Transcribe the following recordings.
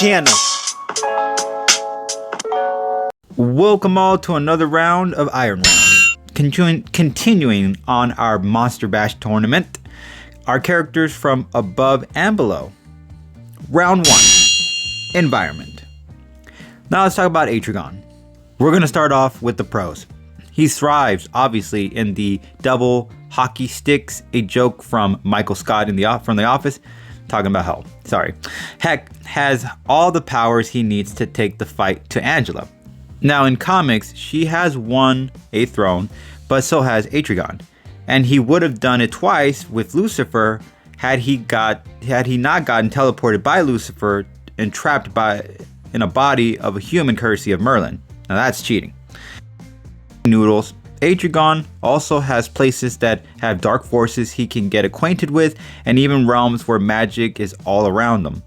channel. Welcome all to another round of Iron Round. Continuing on our Monster Bash tournament, our characters from above and below. Round 1, Environment. Now let's talk about Etrigan. We're going to start off with the pros. He thrives, obviously, in the double hockey sticks, a joke from Michael Scott from The Office. Talking about hell. Sorry. Heck, has all the powers he needs to take the fight to Angela. Now in comics, she has won a throne, but so has Etrigan. And he would have done it twice with Lucifer had he not gotten teleported by Lucifer and trapped in a body of a human courtesy of Merlin. Now that's cheating. Noodles. Etrigan also has places that have dark forces he can get acquainted with, and even realms where magic is all around them.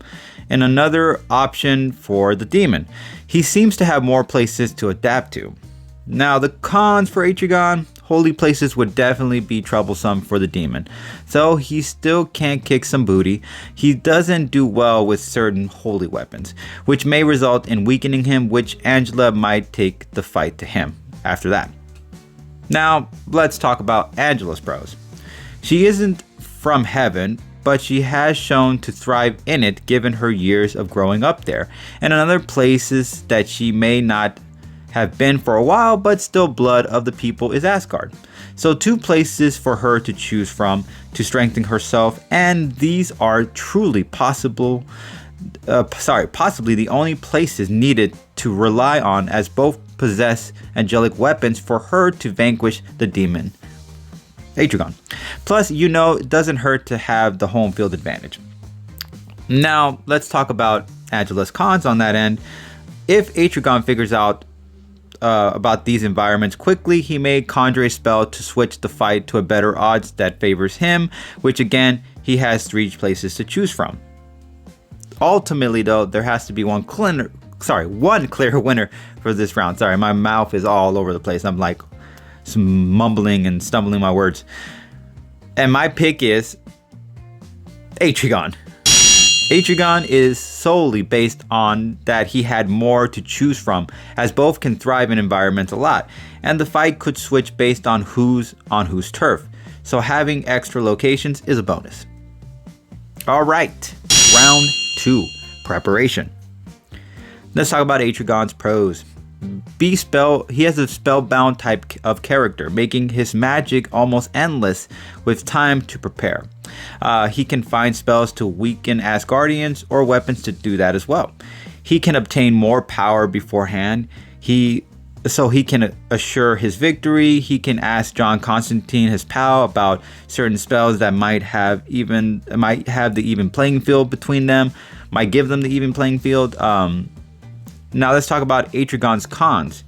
And another option for the demon. He seems to have more places to adapt to. Now the cons for Etrigan, holy places would definitely be troublesome for the demon. So he still can't kick some booty. He doesn't do well with certain holy weapons, which may result in weakening him, which Angela might take the fight to him after that. Now, let's talk about Angela's pros. She isn't from heaven, but she has shown to thrive in it given her years of growing up there, and in other places that she may not have been for a while, but still blood of the people is Asgard. So 2 places for her to choose from to strengthen herself, and these are truly possibly the only places needed to rely on, as both possess angelic weapons for her to vanquish the demon Etrigan. Plus, it doesn't hurt to have the home field advantage. Now, let's talk about Angela's cons on that end. If Etrigan figures out about these environments quickly, he may conjure a spell to switch the fight to a better odds that favors him, which again, he has 3 places to choose from. Ultimately, though, there has to be one clear winner for this round. Sorry, my mouth is all over the place. I'm like mumbling and stumbling my words. And my pick is Etrigan. Etrigan is solely based on that he had more to choose from, as both can thrive in environments a lot, and the fight could switch based on who's turf. So having extra locations is a bonus. Alright, round 2, Preparation. Let's talk about Etrigan's pros. He has a spellbound type of character, making his magic almost endless with time to prepare. He can find spells to weaken Asgardians or weapons to do that as well. He can obtain more power beforehand. So he can assure his victory. He can ask John Constantine, his pal, about certain spells that might have the even playing field between them, might give them the even playing field. Now let's talk about Etrigan's cons.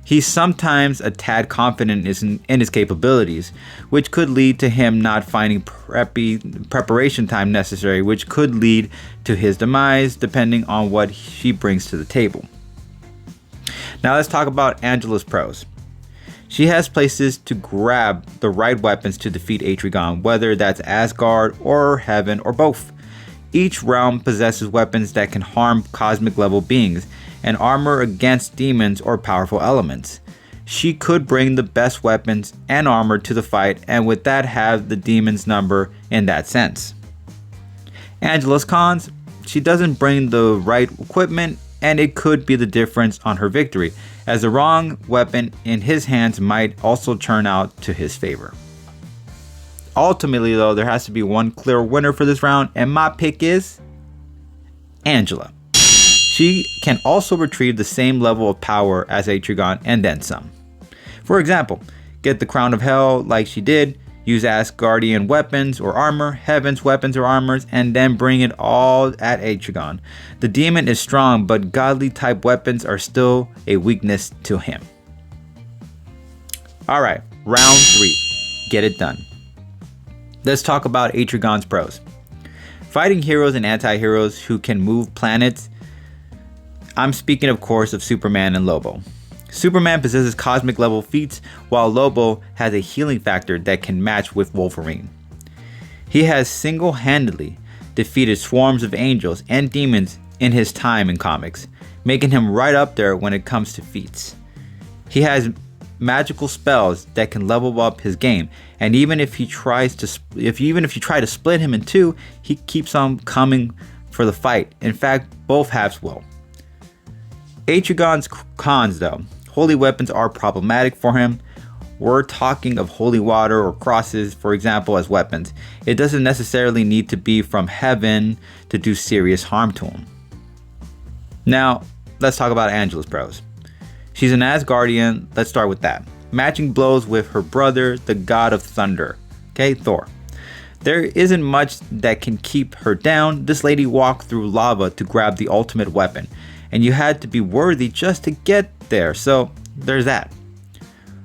He's sometimes a tad confident in his capabilities, which could lead to him not finding preparation time necessary, which could lead to his demise depending on what she brings to the table. Now let's talk about Angela's pros. She has places to grab the right weapons to defeat Etrigan, whether that's Asgard or Heaven or both. Each realm possesses weapons that can harm cosmic level beings and armor against demons or powerful elements. She could bring the best weapons and armor to the fight, and with that have the demon's number in that sense. Angela's cons: she doesn't bring the right equipment, and it could be the difference on her victory, as the wrong weapon in his hands might also turn out to his favor. Ultimately, though, there has to be one clear winner for this round, and my pick is Angela. She can also retrieve the same level of power as Etrigan and then some. For example, get the Crown of Hell like she did, use Asgardian weapons or armor, Heaven's weapons or armors, and then bring it all at Etrigan. The demon is strong, but godly type weapons are still a weakness to him. Alright, round 3. Get it done. Let's talk about Etrigan's pros. Fighting heroes and anti-heroes who can move planets. I'm speaking, of course, of Superman and Lobo. Superman possesses cosmic level feats, while Lobo has a healing factor that can match with Wolverine. He has single-handedly defeated swarms of angels and demons in his time in comics, making him right up there when it comes to feats. He has magical spells that can level up his game, and even if you try to split him in two, he keeps on coming for the fight. In fact, both halves will. Etrigan's cons though. Holy weapons are problematic for him. We're talking of holy water or crosses, for example, as weapons. It doesn't necessarily need to be from heaven to do serious harm to him. Now, let's talk about Angela's pros. She's an Asgardian. Let's start with that. Matching blows with her brother, the god of thunder. Okay, Thor. There isn't much that can keep her down. This lady walked through lava to grab the ultimate weapon, and you had to be worthy just to get there, so there's that.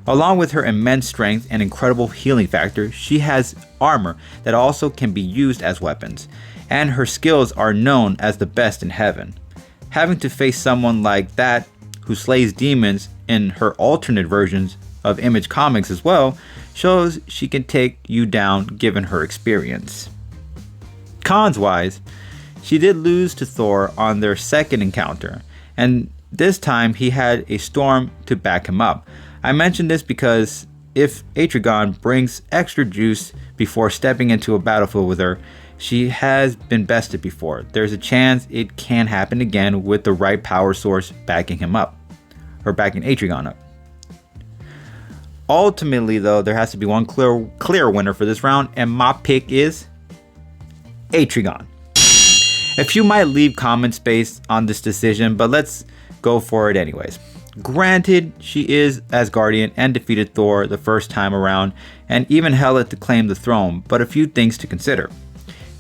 Along with her immense strength and incredible healing factor, she has armor that also can be used as weapons, and her skills are known as the best in heaven. Having to face someone like that who slays demons in her alternate versions of Image Comics as well shows she can take you down given her experience. Cons wise, she did lose to Thor on their second encounter, and this time he had a storm to back him up. I mention this because if Etrigan brings extra juice before stepping into a battlefield with her, she has been bested before. There's a chance it can happen again with the right power source backing him up, or backing Etrigan up. Ultimately though, there has to be one clear winner for this round, and my pick is Etrigan. A few might leave comment space on this decision, but let's go for it anyways. Granted, she is Asgardian and defeated Thor the first time around, and even Hela to claim the throne, but a few things to consider.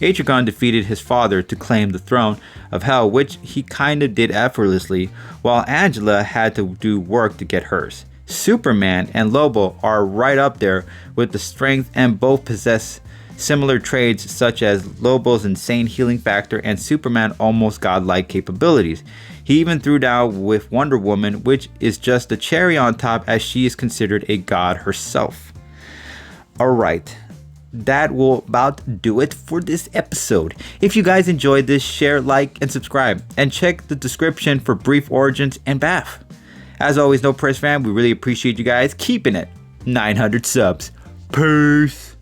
Etrigan defeated his father to claim the throne of Hell, which he kinda did effortlessly, while Angela had to do work to get hers. Superman and Lobo are right up there with the strength, and both possess similar traits such as Lobo's insane healing factor and Superman almost godlike capabilities. He even threw down with Wonder Woman, which is just the cherry on top as she is considered a god herself. Alright, that will about do it for this episode. If you guys enjoyed this, share, like, and subscribe, and check the description for brief origins and P.A.F. As always, No Press Fam, we really appreciate you guys keeping it 900 subs. Peace.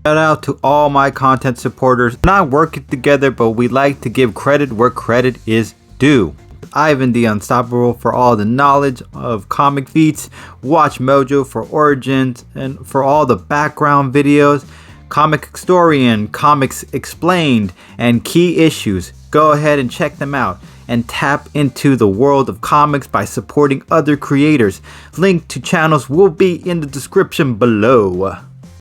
Shout out to all my content supporters. We're not working together, but we like to give credit where credit is due. Ivan the Unstoppable for all the knowledge of comic feats, Watch Mojo for origins and for all the background videos, Comic Historian, Comics Explained, and key issues. Go ahead and check them out and tap into the world of comics by supporting other creators. Link to channels will be in the description below.